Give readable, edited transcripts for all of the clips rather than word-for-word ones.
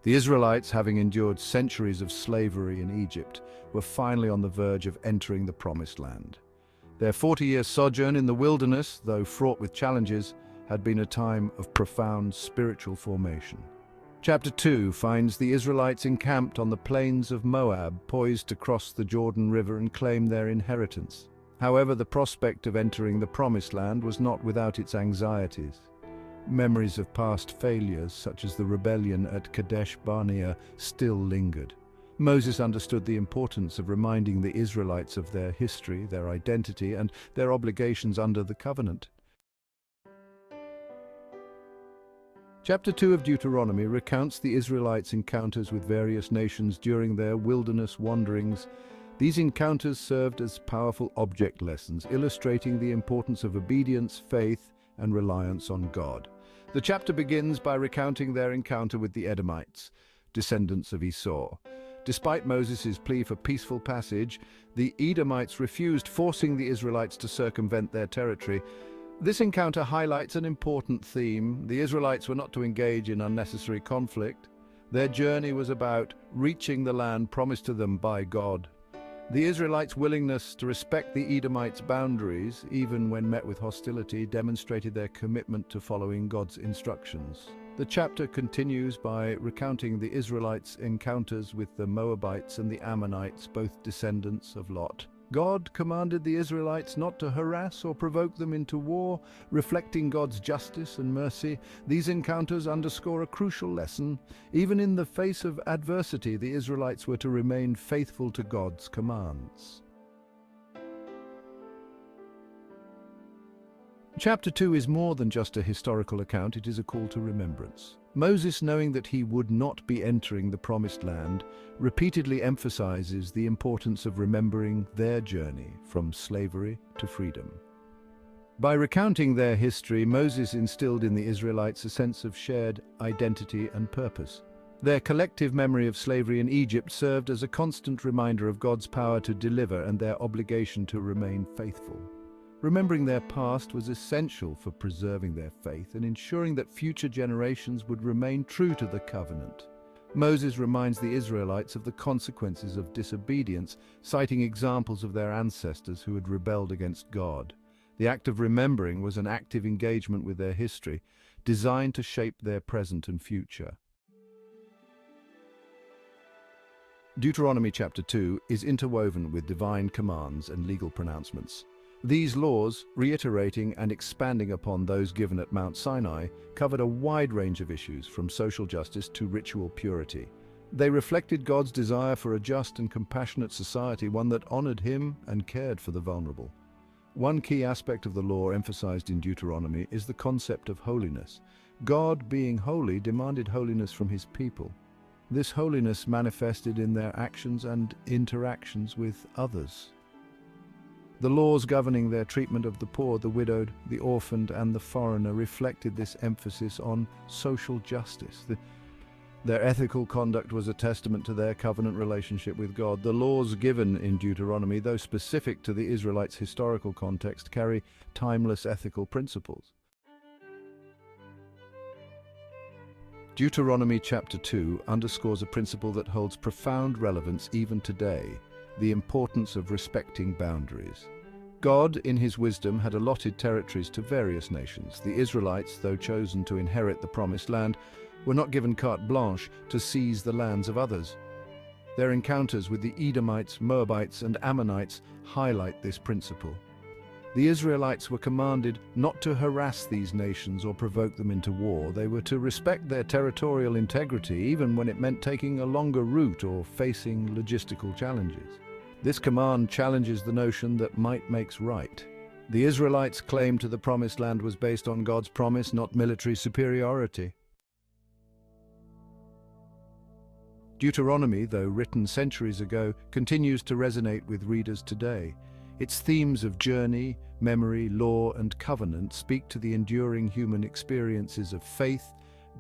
The Israelites, having endured centuries of slavery in Egypt, were finally on the verge of entering the Promised Land. Their 40-year sojourn in the wilderness, though fraught with challenges, had been a time of profound spiritual formation. Chapter 2 finds the Israelites encamped on the plains of Moab, poised to cross the Jordan River and claim their inheritance. However, the prospect of entering the Promised Land was not without its anxieties. Memories of past failures, such as the rebellion at Kadesh Barnea, still lingered. Moses understood the importance of reminding the Israelites of their history, their identity, and their obligations under the covenant. Chapter 2 of Deuteronomy recounts the Israelites' encounters with various nations during their wilderness wanderings. These encounters served as powerful object lessons, illustrating the importance of obedience, faith, and reliance on God. The chapter begins by recounting their encounter with the Edomites, descendants of Esau. Despite Moses' plea for peaceful passage, the Edomites refused, forcing the Israelites to circumvent their territory. This encounter highlights an important theme. The Israelites were not to engage in unnecessary conflict. Their journey was about reaching the land promised to them by God. The Israelites' willingness to respect the Edomites' boundaries, even when met with hostility, demonstrated their commitment to following God's instructions. The chapter continues by recounting the Israelites' encounters with the Moabites and the Ammonites, both descendants of Lot. God commanded the Israelites not to harass or provoke them into war, reflecting God's justice and mercy. These encounters underscore a crucial lesson. Even in the face of adversity, the Israelites were to remain faithful to God's commands. Chapter 2 is more than just a historical account, it is a call to remembrance. Moses, knowing that he would not be entering the Promised Land, repeatedly emphasizes the importance of remembering their journey from slavery to freedom. By recounting their history, Moses instilled in the Israelites a sense of shared identity and purpose. Their collective memory of slavery in Egypt served as a constant reminder of God's power to deliver and their obligation to remain faithful. Remembering their past was essential for preserving their faith and ensuring that future generations would remain true to the covenant. Moses reminds the Israelites of the consequences of disobedience, citing examples of their ancestors who had rebelled against God. The act of remembering was an active engagement with their history, designed to shape their present and future. Deuteronomy Chapter 2 is interwoven with divine commands and legal pronouncements. These laws, reiterating and expanding upon those given at Mount Sinai, covered a wide range of issues, from social justice to ritual purity. They reflected God's desire for a just and compassionate society, one that honored Him and cared for the vulnerable. One key aspect of the law emphasized in Deuteronomy is the concept of holiness. God, being holy, demanded holiness from His people. This holiness manifested in their actions and interactions with others. The laws governing their treatment of the poor, the widowed, the orphaned, and the foreigner reflected this emphasis on social justice. Their ethical conduct was a testament to their covenant relationship with God. The laws given in Deuteronomy, though specific to the Israelites' historical context, carry timeless ethical principles. Deuteronomy Chapter 2 underscores a principle that holds profound relevance even today: the importance of respecting boundaries. God, in His wisdom, had allotted territories to various nations. The Israelites, though chosen to inherit the Promised Land, were not given carte blanche to seize the lands of others. Their encounters with the Edomites, Moabites, and Ammonites highlight this principle. The Israelites were commanded not to harass these nations or provoke them into war. They were to respect their territorial integrity, even when it meant taking a longer route or facing logistical challenges. This command challenges the notion that might makes right. The Israelites' claim to the Promised Land was based on God's promise, not military superiority. Deuteronomy, though written centuries ago, continues to resonate with readers today. Its themes of journey, memory, law, and covenant speak to the enduring human experiences of faith,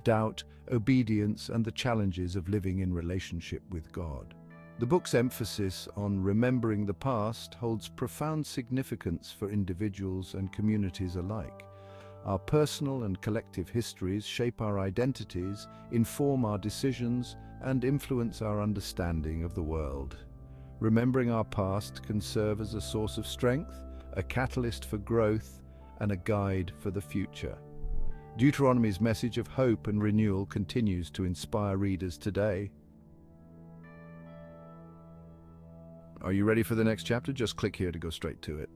doubt, obedience, and the challenges of living in relationship with God. The book's emphasis on remembering the past holds profound significance for individuals and communities alike. Our personal and collective histories shape our identities, inform our decisions, and influence our understanding of the world. Remembering our past can serve as a source of strength, a catalyst for growth, and a guide for the future. Deuteronomy's message of hope and renewal continues to inspire readers today. Are you ready for the next chapter? Just click here to go straight to it.